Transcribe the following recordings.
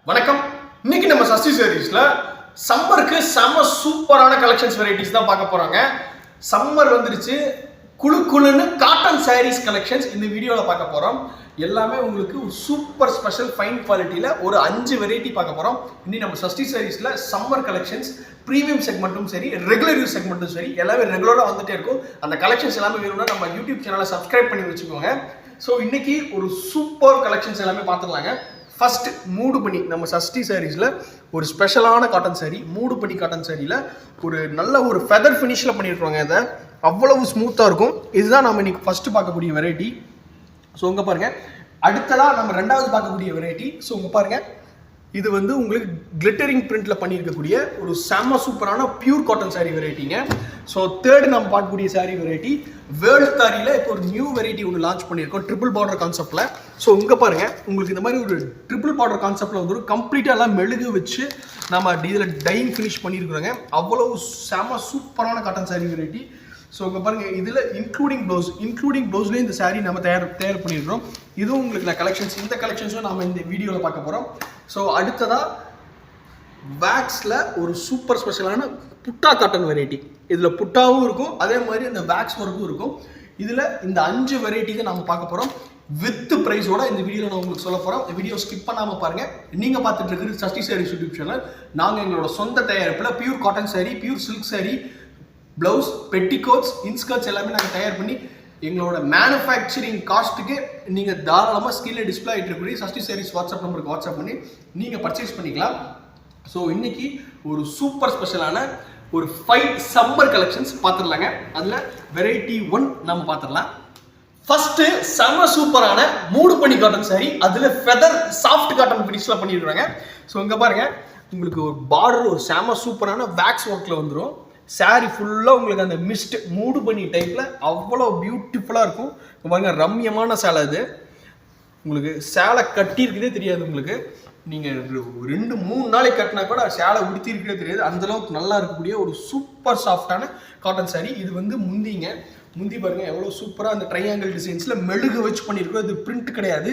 வணக்கம். இன்னைக்கு நம்ம சஷ்டி சீரிஸ்ல சம்மருக்கு செம சூப்பரான கலெக்ஷன்ஸ் வெரைட்டிஸ் தான் பார்க்க போறாங்க. சம்மர் வந்துருச்சு, குளு குளுன்னு காட்டன் சாரீஸ் கலெக்ஷன்ஸ் இந்த வீடியோவில் பார்க்க போறோம். எல்லாமே உங்களுக்கு ஒரு சூப்பர் ஸ்பெஷல் ஃபைன் குவாலிட்டியில் ஒரு 5 வெரைட்டி பார்க்க போறோம். இன்னைக்கு நம்ம சஷ்டி சாரீஸ்ல சம்மர் கலெக்ஷன்ஸ் ப்ரீமியம் செக்மெண்ட்டும் சரி, ரெகுலர் யூஸ் செக்மெண்ட்டும் சரி, எல்லாமே ரெகுலராக வந்துட்டே இருக்கும். அந்த கலெக்ஷன்ஸ் எல்லாமே வேணும்னா நம்ம யூடியூப் சேனலை சப்ஸ்கிரைப் பண்ணி வச்சுக்கோங்க. ஸோ இன்னைக்கு ஒரு சூப்பர் கலெக்ஷன்ஸ் எல்லாமே பார்த்துக்கலாங்க. ஃபர்ஸ்ட் மூடு பனி, நம்ம சஷ்டி சாரீஸில் ஒரு ஸ்பெஷலான காட்டன் சாரீ, மூடு பனி காட்டன் சாரியில் ஒரு நல்ல ஒரு ஃபெதர் ஃபினிஷில் பண்ணியிருக்காங்க. இதை அவ்வளவு ஸ்மூத்தாக இருக்கும். இதுதான் நம்ம இன்னைக்கு ஃபர்ஸ்ட் பார்க்கக்கூடிய வெரைட்டி. ஸோ இங்கே பாருங்கள். அடுத்ததாக நம்ம ரெண்டாவது பார்க்கக்கூடிய வெரைட்டி. ஸோ இங்கே பாருங்கள், இது வந்து உங்களுக்கு கிளிட்டரிங் பிரிண்ட்ல பண்ணியிருக்கக்கூடிய ஒரு செம சூப்பரான பியூர் காட்டன் சாரீ வெரைட்டிங்க. ஸோ தேர்டு நம்ம பார்க்கக்கூடிய சாரீ வெரைட்டி வேர்ல்ட் தாரியில் இப்போ ஒரு நியூ வெரைட்டி ஒன்று லான்ச் பண்ணியிருக்கோம், ட்ரிபிள் பார்டர் கான்செப்டில். ஸோ இங்கே பாருங்கள், உங்களுக்கு இந்த மாதிரி ஒரு ட்ரிபிள் பார்டர் கான்செப்டில் வந்து ஒரு கம்ப்ளீட்டாக எல்லாம் மெழுகு வச்சு நம்ம இதில் டைங் ஃபினிஷ் பண்ணியிருக்கிறோங்க. அவ்வளோ செம சூப்பரான காட்டன் சாரீ வெரைட்டி. ஸோ இங்கே பாருங்கள், இதில் இன்க்ளூடிங் ப்ளவுஸ்லேயும் இந்த சாரீ நம்ம தயார் பண்ணியிருக்கிறோம். இதுவும் உங்களுக்கு நான் கலெக்ஷன்ஸ், இந்த கலெக்ஷன்ஸும் நம்ம இந்த வீடியோவில் பார்க்க போகிறோம். ஸோ அடுத்ததாக வேக்ஸில் ஒரு சூப்பர் ஸ்பெஷலான புட்டா காட்டன் வெரைட்டி. இதில் புட்டாவும் இருக்கும், அதே மாதிரி இந்த வேக்ஸ் ஒர்க்கும் இருக்கும். இதில் இந்த 5 வெரைட்டி தான் நம்ம பார்க்க போகிறோம். வித் ப்ரைஸோட இந்த வீடியோவில் நான் உங்களுக்கு சொல்ல போகிறோம். இந்த வீடியோ ஸ்கிப் பண்ணாமல் பாருங்கள். நீங்கள் பார்த்துட்டு இருக்கிறது சஷ்டி சாரீஸ் யூடியூப் சேனல். நாங்கள் எங்களோட சொந்த தயாரிப்பில் pure cotton sari, pure silk sari, blouse, petticoats, inskirts எல்லாமே நாங்கள் தயார் பண்ணி எங்களோட மேனுஃபேக்சரிங் காஸ்ட்டுக்கு நீங்கள் தாராளமாக ஸ்கிரீனில் டிஸ்பிளே ஆகிட்டு இருக்கக்கூடிய சஷ்டி சாரீஸ் வாட்ஸ்அப் நம்பருக்கு வாட்ஸ்அப் பண்ணி நீங்கள் பர்ச்சேஸ் பண்ணிக்கலாம். ஸோ இன்னைக்கு ஒரு சூப்பர் ஸ்பெஷலான ஒரு 5 சம்மர் கலெக்ஷன்ஸ் பார்த்துடலாங்க. அதில் வெரைட்டி 1 நம்ம பார்த்துடலாம். ஃபர்ஸ்ட் செம சூப்பரான மூடு பனி காட்டன் சாரீ, அதில் ஃபெதர் சாஃப்ட் காட்டன் ஃபினிஷ்ல பண்ணியிருக்காங்க. ஸோ இங்கே பாருங்க, உங்களுக்கு ஒரு பார்டர் ஒரு செம சூப்பரான வேக்ஸ் ஒர்க்கில் வந்துடும். சாரி ஃபுல்லாக உங்களுக்கு அந்த மிஸ்ட் மூடு பண்ணி டைப்பில் அவ்வளோ பியூட்டிஃபுல்லாக இருக்கும். பாருங்க, ரம்யமான சேலை. இது உங்களுக்கு சேலை கட்டியிருக்கிறதே தெரியாது. உங்களுக்கு நீங்கள் 2-3 நாளைக்கு கட்டினா கூட சேலை உடுத்திருக்கிறதே தெரியாது. அந்தளவுக்கு நல்லா இருக்கக்கூடிய ஒரு சூப்பர் சாஃப்டான காட்டன் சாரீ. இது வந்து முந்திங்க, முந்தி பாருங்க எவ்வளோ சூப்பராக அந்த ட்ரையாங்கிள் டிசைன்ஸில் மெழுகு வச்சு பண்ணியிருக்கோம். இது பிரிண்ட் கிடையாது,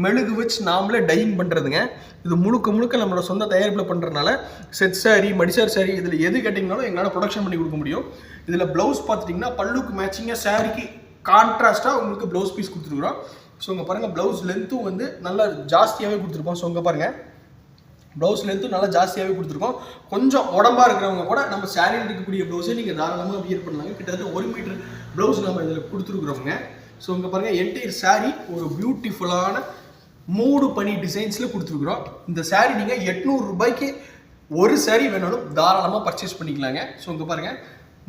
மெழுகு வச்சு நாமளே டையிங் பண்ணுறதுங்க. இது முழுக்க நம்மளோட சொந்த தயாரிப்பில் பண்ணுறதுனால செட் சாரீ, மடிசார் சாரீ, இதில் எது கேட்டிங்கனாலும் எங்களால் ப்ரொடக்ஷன் பண்ணி கொடுக்க முடியும். இதில் ப்ளவுஸ் பார்த்துட்டிங்கன்னா பல்லுக்கு மேட்சிங்காக சாரீக்கு கான்ட்ராஸ்ட்டாக உங்களுக்கு ப்ளவுஸ் பீஸ் கொடுத்துருக்குறோம். ஸோ இங்கே பாருங்கள், ப்ளவுஸ் லென்த்தும் வந்து நல்லா ஜாஸ்தியாகவே கொடுத்துருப்போம். ஸோ இங்கே பாருங்கள், ப்ளவுஸ் லென்த்தும் நல்லா ஜாஸ்தியாகவே கொடுத்துருக்கோம். கொஞ்சம் உடம்பாக இருக்கிறவங்க கூட நம்ம சாரியில் இருக்கக்கூடிய ப்ளவுஸை நீங்கள் தாராளமாக வியர் பண்ணலாங்க. கிட்டத்தட்ட 1 மீட்டர் ப்ளவுஸ் நம்ம இதில் கொடுத்துருக்குறோங்க. ஸோ இங்கே பாருங்கள், என்டையர் சாரீ ஒரு பியூட்டிஃபுல்லான மூடு பனி டிசைன்ஸில் கொடுத்துருக்குறோம். இந்த சாரீ நீங்கள் 800 ரூபாய்க்கு ஒரு சாரீ வேணாலும் தாராளமாக பர்ச்சேஸ் பண்ணிக்கலாங்க. ஸோ இங்கே பாருங்கள்,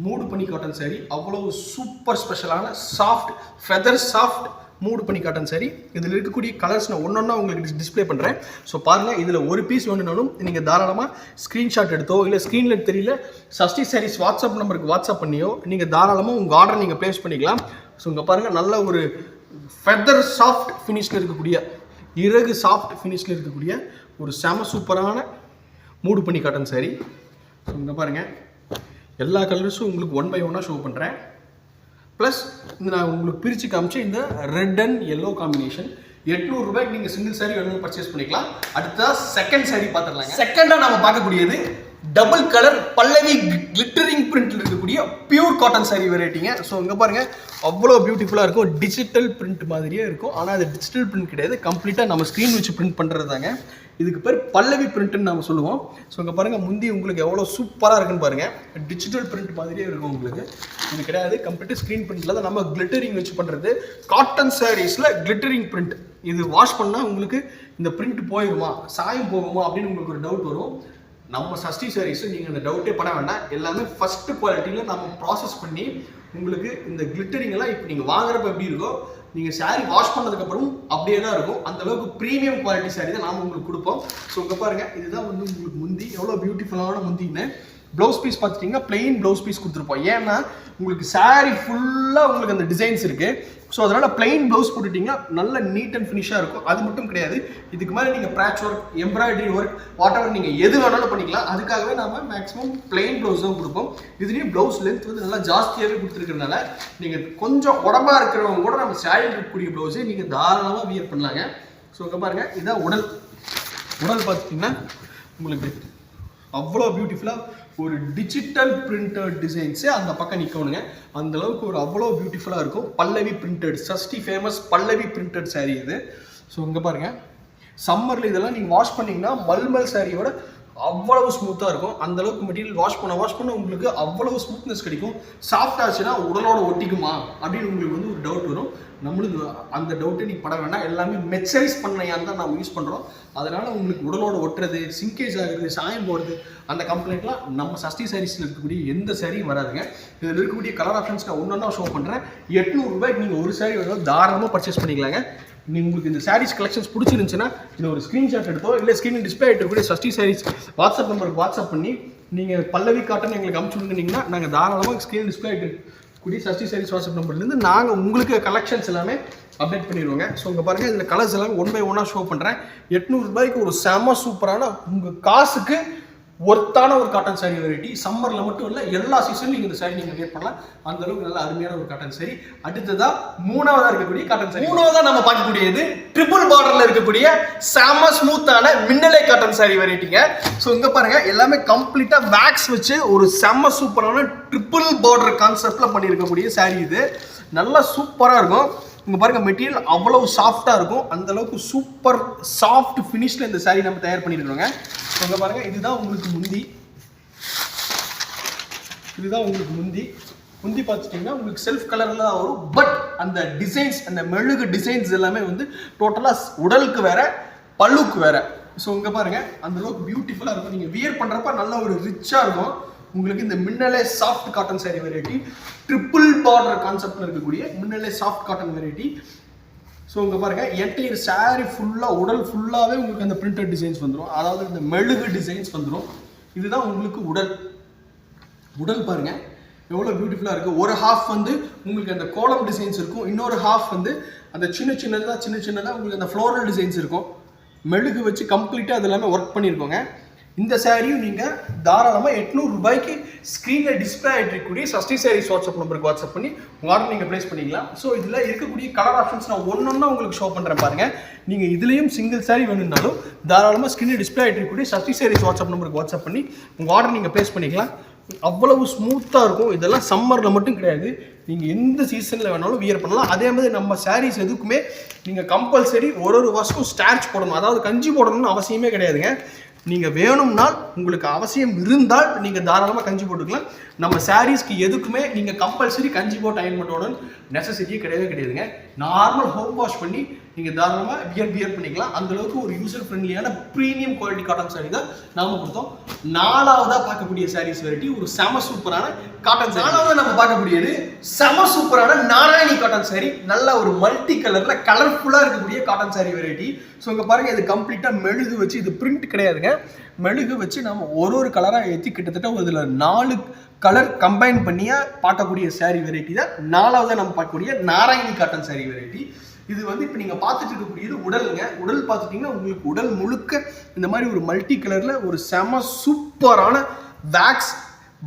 மூடு பனி காட்டன் சாரீ அவ்வளோ சூப்பர் ஸ்பெஷலான சாஃப்ட் ஃபெதர் சாஃப்ட் மூடு பண்ணி காட்டன் சாரீ. இதில் இருக்கக்கூடிய கலர்ஸ் நான் ஒன்றொன்னா உங்களுக்கு டிஸ்பிளே பண்ணுறேன். ஸோ பாருங்கள், இதில் ஒரு பீஸ் வேணுனாலும் நீங்கள் தாராளமாக ஸ்க்ரீன்ஷாட் எடுத்தோ, இல்லை ஸ்க்ரீனில் தெரியல சஷ்டி சாரீஸ் வாட்ஸ்அப் நம்பருக்கு வாட்ஸ்அப் பண்ணியோ நீங்கள் தாராளமாக உங்கள் ஆர்டர் நீங்கள் ப்ளேஸ் பண்ணிக்கலாம். ஸோ இங்கே பாருங்கள், நல்ல ஒரு ஃபெதர் சாஃப்ட் ஃபினிஷில் இருக்கக்கூடிய, இறகு சாஃப்ட் ஃபினிஷில் இருக்கக்கூடிய ஒரு செம சூப்பரான மூடு பண்ணி காட்டன் சாரீ. ஸோ இங்கே பாருங்கள், எல்லா கலர்ஸும் உங்களுக்கு 1 by 1 ஷோ பண்ணுறேன். ப்ளஸ் இந்த நான் உங்களுக்கு பிரித்து காமிச்சேன் இந்த ரெட் அண்ட் எல்லோ காம்பினேஷன். 800 ரூபாய்க்கு நீங்கள் சிங்கிள் சாரீ வேணும் பர்ச்சேஸ் பண்ணிக்கலாம். அடுத்தா செகண்ட் சாரீ பார்த்துடலாங்க. செகண்டாக நம்ம பார்க்கக்கூடியது டபுள் கலர் பல்லவி கிளிட்டரிங் பிரிண்ட்ல இருக்கக்கூடிய பியூர் காட்டன் சாரீ வெரைட்டிங்க. ஸோ இங்கே பாருங்கள், அவ்வளோ பியூட்டிஃபுல்லாக இருக்கும். டிஜிட்டல் பிரிண்ட் மாதிரியே இருக்கும், ஆனால் அது டிஜிட்டல் பிரிண்ட் கிடையாது, கம்ப்ளீட்டாக நம்ம ஸ்க்ரீன் வச்சு பிரிண்ட் பண்ணுறது தாங்க. இதுக்கு பேர் பல்லவி பிரிண்ட்னு நம்ம சொல்லுவோம். ஸோ இங்கே பாருங்கள், முந்தி உங்களுக்கு எவ்வளோ சூப்பராக இருக்குன்னு பாருங்கள். டிஜிட்டல் பிரிண்ட் மாதிரியே இருக்கும் உங்களுக்கு. இது கிடையாது, கம்ப்ளீட்டாக ஸ்க்ரீன் பிரிண்ட்டில் தான் நம்ம கிளிட்டரிங் வச்சு பண்ணுறது. காட்டன் சாரீஸில் கிளிட்டரிங் பிரிண்ட். இது வாஷ் பண்ணால் உங்களுக்கு இந்த பிரிண்ட் போயிடுமா, சாயம் போகுமா அப்படின்னு உங்களுக்கு ஒரு டவுட் வரும். நம்ம சஷ்டி சாரீஸை நீங்கள் அந்த டவுட்டே பட வேண்டாம். எல்லாமே ஃபர்ஸ்ட் குவாலிட்டியில் நம்ம ப்ராசஸ் பண்ணி உங்களுக்கு இந்த கிளிட்டரிங் எல்லாம் இப்போ நீங்கள் வாங்குறப்ப எப்படி இருக்கோ, நீங்கள் சாரீ வாஷ் பண்ணதுக்கப்புறம் அப்படியே தான் இருக்கும். அந்தளவுக்கு ப்ரீமியம் குவாலிட்டி சாரீ தான் நாம் உங்களுக்கு கொடுப்போம். ஸோ இங்கே பாருங்கள், இதுதான் வந்து உங்களுக்கு முந்தி எவ்வளோ பியூட்டிஃபுல்லான முந்தின்னு. ப்ளவுஸ் பீஸ் பார்த்துட்டிங்கன்னா பிளெயின் ப்ளவுஸ் பீஸ் கொடுத்துருப்போம். ஏன்னா உங்களுக்கு சாரீ ஃபுல்லாக உங்களுக்கு அந்த டிசைன்ஸ் இருக்குது. ஸோ அதனால் பிளெயின் ப்ளவுஸ் போட்டுட்டிங்கன்னா நல்ல நீட் அண்ட் ஃபினிஷாக இருக்கும். அது மட்டும் கிடையாது, இதுக்கு மேலே நீங்கள் patch work, embroidery work, whatever நீங்கள் எது வேணாலும் பண்ணிக்கலாம். அதுக்காகவே நம்ம மேக்ஸிமம் பிளெயின் ப்ளவுஸ் தான் கொடுப்போம். இதுலேயும் ப்ளவுஸ் லென்த் வந்து நல்லா ஜாஸ்தியாகவே கொடுத்துருக்கிறதுனால நீங்கள் கொஞ்சம் உடம்பாக இருக்கிறவங்க கூட நம்ம சாரியில் இருக்கக்கூடிய ப்ளவுஸே நீங்கள் தாராளமாக வியர் பண்ணலாங்க. ஸோ இங்கே பாருங்கள், இதுதான் உடல். உடல் பார்த்துட்டிங்கன்னா உங்களுக்கு அவ்வளோ பியூட்டிஃபுல்லாக ஒரு டிஜிட்டல் பிரிண்டட் டிசைன்ஸு அந்த பக்கம் நிற்கணுங்க. அந்தளவுக்கு ஒரு அவ்வளோ பியூட்டிஃபுல்லாக இருக்கும். பல்லவி பிரிண்டட், சஷ்டி ஃபேமஸ் பல்லவி பிரிண்டட் சாரீ இது. ஸோ இங்கே பாருங்கள், சம்மரில் இதெல்லாம் நீங்கள் வாஷ் பண்ணிங்கன்னா மல்மல் சாரியோட அவ்வளவு ஸ்மூத்தாக இருக்கும். அந்தளவுக்கு மெட்டீரியல் வாஷ் பண்ண உங்களுக்கு அவ்வளவு ஸ்மூத்னஸ் கிடைக்கும். சாஃப்ட் ஆச்சுன்னா உடலோட ஒட்டிக்குமா அப்படின்னு உங்களுக்கு வந்து ஒரு டவுட் வரும். நம்மளுக்கு அந்த டவுட்டை நீங்கள் பட வேண்டாம். எல்லாமே மெச்சரைஸ் பண்ணையான்னு தான் நம்ம யூஸ் பண்ணுறோம். அதனால் உங்களுக்கு உடலோட ஒட்டுறது, சிங்கேஜ் ஆகுது, சாயம் போடுறது, அந்த கம்ப்ளைண்ட்லாம் நம்ம சஷ்டி சாரீஸில் இருக்கக்கூடிய எந்த சாரியும் வராதுங்க. இதில் இருக்கக்கூடிய கலர் ஆப்ஷன்ஸ் நான் ஒன்றா ஷோ பண்ணுறேன். 800 ரூபாய்க்கு நீங்கள் ஒரு சாரி வந்து தாராளமாக பர்ச்சேஸ் பண்ணிக்கலாங்க. உங்களுக்கு இந்த சாரீஸ் கலெக்ஷன்ஸ் பிடிச்சிருந்துச்சுன்னா இதில் ஒரு ஸ்க்ரீன்ஷாட் எடுத்தோ இல்லை ஸ்க்ரீன் டிஸ்பிளே ஆகிட்டு சஷ்டி சாரீஸ் வாட்ஸ்அப் நம்பருக்கு வாட்ஸ்அப் பண்ணி நீங்கள் பல்லவி காட்டன் எங்களுக்கு அனுப்பிச்சு விட்டுருந்தீங்கன்னா நாங்கள் தாராளமாக ஸ்க்ரீன் டிஸ்பிளே ஆகிட்டு கூடிய சஷ்டி சாரீஸ் வாட்ஸ்அப் நம்பர்லேருந்து நாங்கள் உங்களுக்கு கலெக்ஷன்ஸ் எல்லாமே அப்டேட் பண்ணிடுவோங்க. ஸோ இங்கே பாருங்கள், இதில் கலர்ஸ் எல்லாமே 1 by 1 ஷோ பண்ணுறேன். 800 ரூபாய்க்கு ஒரு செம சூப்பரான உங்கள் காசுக்கு ஒர்த்தான ஒரு காட்டன் சாரி வெரைட்டி. சம்மரில் மட்டும் இல்லை, எல்லா சீசன்லையும் நீங்கள் இந்த சாரி நீங்கள் வேர் பண்ணலாம். அந்த அளவுக்கு நல்ல அருமையான ஒரு காட்டன் சாரி. அடுத்ததா மூணாவதாக இருக்கக்கூடிய காட்டன் சாரி. மூணாவதாக நம்ம பார்க்கக்கூடியது ட்ரிபிள் பார்டரில் இருக்கக்கூடிய செம ஸ்மூத்தான மின்னலை காட்டன் சாரி வெரைட்டிங்க. ஸோ இங்கே பாருங்க, எல்லாமே கம்ப்ளீட்டாக வேக்ஸ் வச்சு ஒரு செம சூப்பரான ட்ரிபிள் பார்டர் கான்செப்டில் பண்ணியிருக்கக்கூடிய சாரி இது. நல்லா சூப்பராக இருக்கும். இங்கே பாருங்கள், மெட்டீரியல் அவ்வளவு சாஃப்டாக இருக்கும். அந்தளவுக்கு சூப்பர் சாஃப்ட் ஃபினிஷில் இந்த சாரீ நம்ம தயார் பண்ணியிருக்கோங்க. இங்கே பாருங்கள், இதுதான் உங்களுக்கு முந்தி. முந்தி பார்த்துட்டிங்கன்னா உங்களுக்கு செல்ஃப் கலரில் தான் வரும். பட் அந்த டிசைன்ஸ், அந்த மெழுகு டிசைன்ஸ் எல்லாமே வந்து டோட்டலாக உடலுக்கு வேற, பல்லுக்கு வேற. ஸோ இங்கே பாருங்கள், அந்தளவுக்கு பியூட்டிஃபுல்லாக இருக்கும். நீங்கள் வியர் பண்ணுறப்ப நல்ல ஒரு ரிச்சாக இருக்கும். உங்களுக்கு இந்த Minnale soft cotton sari variety, triple border கான்செப்டில் இருக்கக்கூடிய Minnale soft cotton variety. So இங்கே பாருங்கள், என்டையர் சாரி ஃபுல்லாக, உடல் ஃபுல்லாகவே உங்களுக்கு அந்த பிரிண்டட் டிசைன்ஸ் வந்துடும். அதாவது இந்த மெழுகு டிசைன்ஸ் வந்துடும். இதுதான் உங்களுக்கு உடல் பாருங்கள் எவ்வளோ பியூட்டிஃபுல்லாக இருக்குது. ஒரு ஹாஃப் வந்து உங்களுக்கு அந்த கோலம் டிசைன்ஸ் இருக்கும், இன்னொரு ஹாஃப் வந்து அந்த சின்ன சின்னதாக உங்களுக்கு அந்த ஃப்ளோரல் டிசைன்ஸ் இருக்கும். மெழுகு வச்சு கம்ப்ளீட்டாக அது எல்லாமே ஒர்க் பண்ணியிருக்கோங்க. இந்த சாரியும் நீங்கள் தாராளமாக 800 ரூபாய்க்கு ஸ்க்ரீனில் டிஸ்பிளே ஆகிட்டு இருக்கக்கூடிய சஷ்டி சாரீஸ் வாட்ஸ்அப் நம்பருக்கு வாட்ஸ்அப் பண்ணி உங்கள் ஆர்டர் நீங்கள் ப்ளேஸ் பண்ணிக்கலாம். ஸோ இதில் இருக்கக்கூடிய கலர் ஆப்ஷன்ஸ் நான் ஒன்றொன்னா உங்களுக்கு ஷோ பண்ணுறேன் பாருங்கள். நீங்கள் இதுலேயும் சிங்கிள் சாரி வேணும்னாலும் தாராளமாக ஸ்க்ரீனில் டிஸ்பிளே ஆகிட்டு இருக்கக்கூடிய சஷ்டி சாரீஸ் வாட்ஸ்அப் நம்பருக்கு வாட்ஸ்அப் பண்ணி உங்கள் ஆர்டர் நீங்கள் ப்ளேஸ் பண்ணிக்கலாம். அவ்வளவு ஸ்மூத்தாக இருக்கும். இதெல்லாம் சம்மரில் மட்டும் கிடையாது, நீங்கள் எந்த சீசனில் வேணாலும் வியர் பண்ணலாம். அதே மாதிரி நம்ம சாரீஸ் எதுக்குமே நீங்கள் கம்பல்சரி ஒரு வாஷ்க்கும் ஸ்டார்ச் போடணும், அதாவது கஞ்சி போடணும்னு அவசியமே கிடையாதுங்க. நீங்கள் வேணும்னால், உங்களுக்கு அவசியம் இருந்தால் நீங்கள் தாராளமாக கஞ்சி போட்டுக்கலாம். நம்ம சாரீஸ்க்கு எதுக்குமே நீங்கள் கம்பல்சரி கஞ்சி போட்டு அயன் பண்ணோட நெசசிட்டியே கிடையாதுங்க. நார்மல் ஹோம் வாஷ் பண்ணி நீங்கள் தாராளமாக வியர் பண்ணிக்கலாம். அந்தளவுக்கு ஒரு யூசர் ஃப்ரெண்ட்லியான ப்ரீமியம் குவாலிட்டி காட்டன் சாரீ தான் நாம் கொடுத்தோம். நாலாவதாக பார்க்கக்கூடிய சாரீஸ் வெரைட்டி ஒரு செம சூப்பரான காட்டன் சாரீ. நாலாவது நம்ம பார்க்கக்கூடியது செம சூப்பரான நாராயணி காட்டன் சாரீ. நல்ல ஒரு மல்டி கலரில் கலர்ஃபுல்லாக இருக்கக்கூடிய காட்டன் சாரீ வெரைட்டி. ஸோ இங்கே பாருங்கள், இது கம்ப்ளீட்டாக மெழுகு வச்சு, இது பிரிண்ட் கிடையாதுங்க, மெழுகு வச்சு நம்ம ஒரு கலராக ஏற்றி கிட்டத்தட்ட இதில் 4 கலர் கம்பைன் பண்ணியா பார்க்கக்கூடிய சாரீ வெரைட்டி தான் நாலாவதாக நம்ம பார்க்கக்கூடிய நாராயணி காட்டன் சாரீ வெரைட்டி. இது வந்து இப்போ நீங்கள் பார்த்துட்டு இருக்கக்கூடியது உடலுங்க. உடல் பார்த்துட்டிங்கன்னா உங்களுக்கு உடல் முழுக்க இந்த மாதிரி ஒரு மல்டி கலரில் ஒரு செம சூப்பரான வேக்ஸ்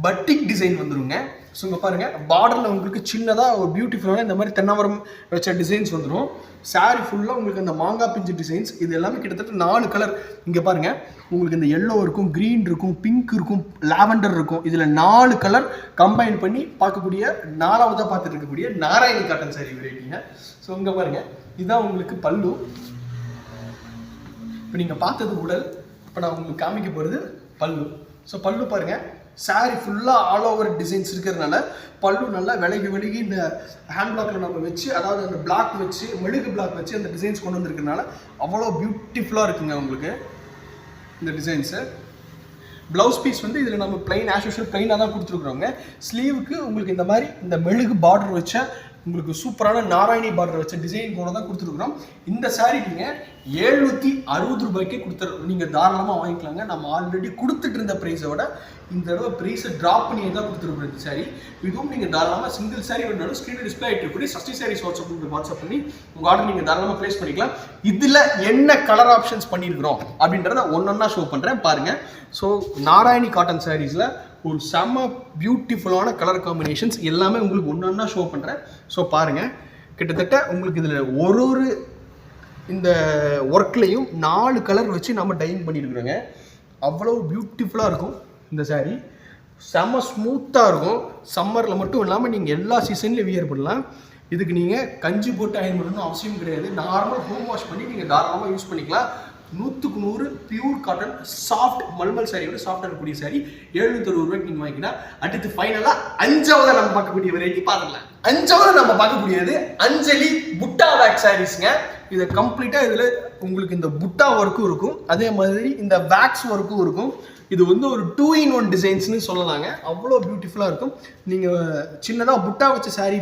பட்டிக் டிசைன் வந்துருங்க. ஸோ இங்கே பாருங்கள், பார்டரில் உங்களுக்கு சின்னதாக ஒரு பியூட்டிஃபுல்லான இந்த மாதிரி தென்னமரம் வச்ச டிசைன்ஸ் வந்துடும். சாரி ஃபுல்லாக உங்களுக்கு அந்த மாங்காய் பிஞ்சு டிசைன்ஸ், இது எல்லாமே கிட்டத்தட்ட 4 கலர். இங்கே பாருங்கள், உங்களுக்கு இந்த எல்லோ இருக்கும், க்ரீன் இருக்கும், பிங்க் இருக்கும், லாவெண்டர் இருக்கும். இதில் 4 கலர் கம்பைன் பண்ணி பார்க்கக்கூடிய நாலாவதாக பார்த்துட்டு இருக்கக்கூடிய நாராயணி காட்டன் சாரி வெரைட்டிங்க. ஸோ இங்கே பாருங்கள், இதுதான் உங்களுக்கு பல்லு. இப்போ நீங்கள் பார்த்தது உடல், இப்போ நான் உங்களுக்கு காமிக்க போகிறது பல்லு. ஸோ பல்லு பாருங்கள், சாரி ஃபுல்லாக ஆல் ஓவர் டிசைன்ஸ் இருக்கிறதுனால பல்லு நல்லா விலகி இந்த ஹேண்ட் பிளாக்ல நம்ம வச்சு, அதாவது அந்த பிளாக் வச்சு, மெழுகு பிளாக் வச்சு அந்த டிசைன்ஸ் கொண்டு வந்திருக்கிறதுனால அவ்வளோ பியூட்டிஃபுல்லாக இருக்குங்க உங்களுக்கு இந்த டிசைன்ஸு. ப்ளவுஸ் பீஸ் வந்து இதில் நம்ம பிளைன் ஆஸ் யூஷுவல் பிளைனாக தான் கொடுத்துருக்குறோங்க. ஸ்லீவுக்கு உங்களுக்கு இந்த மாதிரி இந்த மெழுகு பார்டர் வச்ச உங்களுக்கு சூப்பரான நாராயணி பார்டர் வச்ச டிசைன் கூட தான் கொடுத்துருக்குறோம். இந்த சாரீ நீங்கள் 760 ரூபாய்க்கே நீங்கள் தாராளமாக வாங்கிக்கலாங்க. நம்ம ஆல்ரெடி கொடுத்துட்டு இருந்த ப்ரைஸை விட இந்த தடவை ப்ரைஸை ட்ராப் பண்ணி தான் கொடுத்துருக்குறோம் இந்த சாரீ. இதுவும் நீங்கள் தாராளமாக சிங்கிள் சாரீ வேணாலும் ஸ்க்ரீனில் டிஸ்பிளே ஆகிட்டு இருக்கக்கூடிய சஷ்டி சாரீஸ் வாட்ஸ்அப் பண்ணி உங்கள் ஆர்டர் நீங்கள் தாராளமாக ப்ளேஸ் பண்ணிக்கலாம். இதில் என்ன கலர் ஆப்ஷன்ஸ் பண்ணியிருக்கிறோம் அப்படின்றத ஒன்றொன்னா ஷோ பண்ணுறேன் பாருங்கள். ஸோ நாராயணி காட்டன் சாரீஸில் ஒரு செம்ம பியூட்டிஃபுல்லான கலர் காம்பினேஷன்ஸ் எல்லாமே உங்களுக்கு ஒன்றொன்னா ஷோ பண்ணுறேன். ஸோ பாருங்கள், கிட்டத்தட்ட உங்களுக்கு இதில் ஒரு இந்த ஒர்க்லேயும் 4 கலர் வச்சு நம்ம டைன் பண்ணியிருக்கிறோங்க. அவ்வளோ பியூட்டிஃபுல்லாக இருக்கும் இந்த சாரீ. செம்ம ஸ்மூத்தாக இருக்கும். சம்மரில் மட்டும் இல்லாமல் நீங்கள் எல்லா சீசன்லேயும் வியர் பண்ணலாம். இதுக்கு நீங்கள் கஞ்சி போட்டு அயன் பண்ணணும்னு அவசியம் கிடையாது. நார்மல் ஹோம் வாஷ் பண்ணி நீங்கள் தாராளமாக யூஸ் பண்ணிக்கலாம். 100க்கு 100 பியூர் காட்டன் சாஃப்ட் மல்மல் சாரியோட சாஃப்டாக இருக்கக்கூடிய சாரி 760 ரூபாய்க்கு நீங்கள் வாங்கிக்கலாம். அடுத்து ஃபைனலாக 5வது நம்ம பார்க்கக்கூடிய வெரைட்டி பார்த்துக்கலாம். 5வது நம்ம பார்க்கக்கூடியது அஞ்சலி புட்டா வேக்ஸ் சாரீஸ்ங்க. இதை கம்ப்ளீட்டாக இதில் உங்களுக்கு இந்த புட்டா ஒர்க்கும் இருக்கும், அதே மாதிரி இந்த வேக்ஸ் ஒர்க்கும் இருக்கும். இது வந்து ஒரு 2-in-1 டிசைன்ஸ்னு சொல்லலாங்க. அவ்வளோ பியூட்டிஃபுல்லாக இருக்கும். நீங்கள் சின்னதாக புட்டா வச்ச சாரீ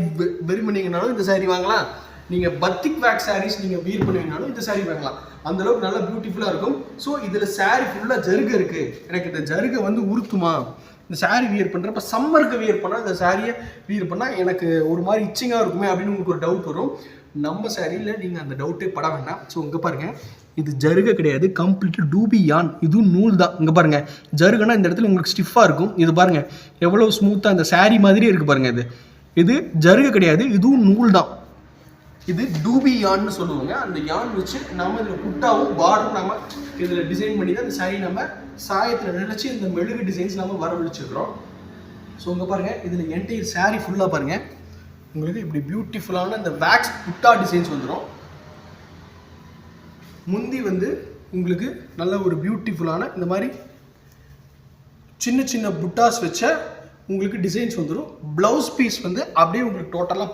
வெரி பண்ணிங்கனாலும் இந்த சாரீ வாங்கலாம். நீங்கள் பத்திக் வேக்ஸ் சாரீஸ் நீங்கள் வியர் பண்ணுவீங்கனாலும் இந்த சாரீ வாங்கலாம். அந்தளவுக்கு நல்லா பியூட்டிஃபுல்லாக இருக்கும். ஸோ இதில் சாரீ ஃபுல்லாக ஜருகை இருக்குது. எனக்கு இந்த ஜருகை வந்து உறுத்துமா, இந்த சாரீ வியர் பண்ணுறப்ப சம்மருக்கு வியர் பண்ணால் இந்த சாரியை வியர் பண்ணால் எனக்கு ஒரு மாதிரி இச்சிங்காக இருக்குமே அப்படின்னு உங்களுக்கு ஒரு டவுட் வரும். நம்ம சாரியில் நீங்கள் அந்த டவுட்டே பட வேண்டாம். ஸோ இங்கே பாருங்கள், இது ஜருகை கிடையாது, கம்ப்ளீட்டாக டூபி யான். இதுவும் நூல் தான். இங்கே பாருங்கள், ஜருகைனா இந்த இடத்துல உங்களுக்கு ஸ்டிஃபாக இருக்கும். இது பாருங்கள் எவ்வளோ ஸ்மூத்தாக இந்த சாரீ மாதிரியே இருக்குது பாருங்கள். இது ஜருகை கிடையாது, இதுவும் நூல் தான். இது டூபி யான்னு சொல்லுவாங்க. அந்த யான் வச்சு நம்ம இதில் புட்டாவும் பார்டரும் நம்ம இதில் டிசைன் பண்ணி தான் இந்த சாரீ நம்ம சாயத்தில் நினச்சி இந்த மெழுகு டிசைன்ஸ் நம்ம வரவழைச்சிருக்கிறோம். ஸோ இங்கே பாருங்கள், இதில் என்டையர் சாரீ ஃபுல்லாக பாருங்கள் உங்களுக்கு இப்படி பியூட்டிஃபுல்லான இந்த வேக்ஸ் புட்டா டிசைன்ஸ் வந்துடும். முந்தி வந்து உங்களுக்கு நல்ல ஒரு பியூட்டிஃபுல்லான இந்த மாதிரி சின்ன சின்ன புட்டாஸ் வச்ச உங்களுக்கு டிசைன்ஸ் வந்துடும். ப்ளவுஸ் பீஸ் வந்து அப்படியே உங்களுக்கு டோட்டலாக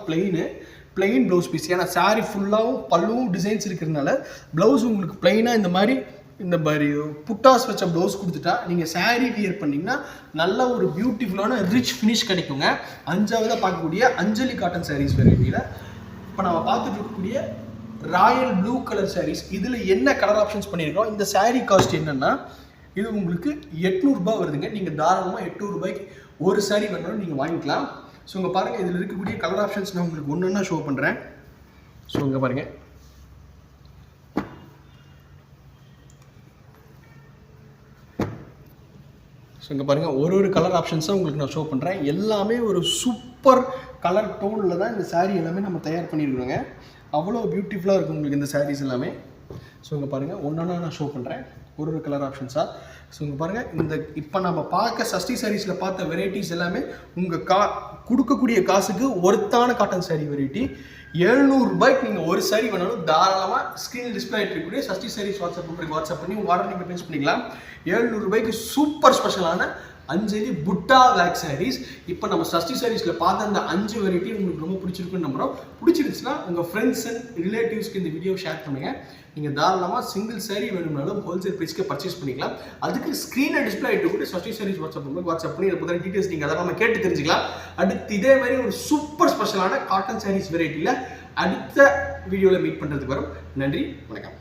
பிளெயின் ப்ளவுஸ் பீஸ். ஏன்னா சாரீ ஃபுல்லாகவும் பல்லுவும் டிசைன்ஸ் இருக்கிறதுனால ப்ளவுஸ் உங்களுக்கு பிளெயினாக இந்த மாதிரி புட்டாஸ் வச்ச ப்ளவுஸ் கொடுத்துட்டா நீங்கள் சாரீ வியர் பண்ணிங்கன்னா நல்ல ஒரு பியூட்டிஃபுல்லான ரிச் ஃபினிஷ் கிடைக்குங்க. 5வதாக பார்க்கக்கூடிய அஞ்சலி காட்டன் சாரீஸ் வெரைட்டியில் இப்போ நம்ம பார்த்துட்டு இருக்கக்கூடிய ராயல் ப்ளூ கலர் சாரீஸ். இதில் என்ன கலர் ஆப்ஷன்ஸ் பண்ணியிருக்கோம், இந்த சாரீ காஸ்ட் என்னென்னா இது உங்களுக்கு 800 ரூபாய் வருதுங்க. நீங்கள் தாராளமாக 800 ரூபாய்க்கு ஒரு சாரீ வேணாலும் நீங்கள் வாங்கிக்கலாம். ஸோ இங்கே பாருங்கள், இதில் இருக்கக்கூடிய கலர் ஆப்ஷன்ஸ் நான் உங்களுக்கு ஒன்று ஷோ பண்ணுறேன். ஸோ இங்கே பாருங்கள், ஒரு கலர் ஆப்ஷன்ஸாக உங்களுக்கு நான் ஷோ பண்ணுறேன். எல்லாமே ஒரு சூப்பர் கலர் டோனில் தான் இந்த சாரீ எல்லாமே நம்ம தயார் பண்ணியிருக்கிறோங்க. அவ்வளோ பியூட்டிஃபுல்லாக இருக்கும் உங்களுக்கு இந்த சாரீஸ் எல்லாமே. ஸோ இங்கே பாருங்கள், ஒன்றா நான் ஷோ பண்ணுறேன் ஒரு கலர் ஆப்ஷன்ஸாக. ஸோ இங்கே பாருங்கள், இந்த இப்போ நம்ம பார்க்க சஷ்டி சாரீஸில் பார்த்த வெரைட்டிஸ் எல்லாமே உங்கள் கொடுக்கக்கூடிய காசுக்கு ஒர்த்தான காட்டன் சாரீ வெரைட்டி. 700 ரூபாய்க்கு நீங்கள் ஒரு சாரீ வேணாலும் தாராளமாக ஸ்க்ரீன் டிஸ்பிளே இருக்கக்கூடிய சஷ்டி சாரீஸ் வாட்ஸ்அப் பண்ணி உங்கள் ஆர்டர் நீங்கள் ப்ளேஸ் பண்ணிக்கலாம். 700 ரூபாய்க்கு சூப்பர் ஸ்பெஷலான அஞ்சலி புட்டா வேக்ஸ் சாரீஸ். இப்போ நம்ம சஷ்டி சாரீஸில் பார்த்த அந்த 5 வெரைட்டி உங்களுக்கு ரொம்ப பிடிச்சிருக்குன்னு நம்புகிறோம். பிடிச்சிருச்சுன்னா உங்கள் ஃப்ரெண்ட்ஸ் அண்ட் ரிலேட்டிவ்ஸ்க்கு இந்த வீடியோ ஷேர் பண்ணுங்கள். நீங்கள் தாராளமாக சிங்கிள் சாரீ வேணும்னாலும் ஹோல்சேல் ப்ரைஸ்க்கு பர்ச்சேஸ் பண்ணிக்கலாம். அதுக்கு ஸ்க்ரீனில் டிஸ்பிளே ஆகிட்டு கூட சஷ்டி சாரீஸ் வாட்ஸ்அப் பண்ணி இதை பற்றின டீட்டெயில்ஸ் நீங்கள் அதெல்லாம் கேட்டு தெரிஞ்சுக்கலாம். அடுத்து இதே மாதிரி ஒரு சூப்பர் ஸ்பெஷலான காட்டன் சாரீஸ் வெரைட்டியில் அடுத்த வீடியோவில் மீட் பண்ணுறதுக்கு வரும். நன்றி, வணக்கம்.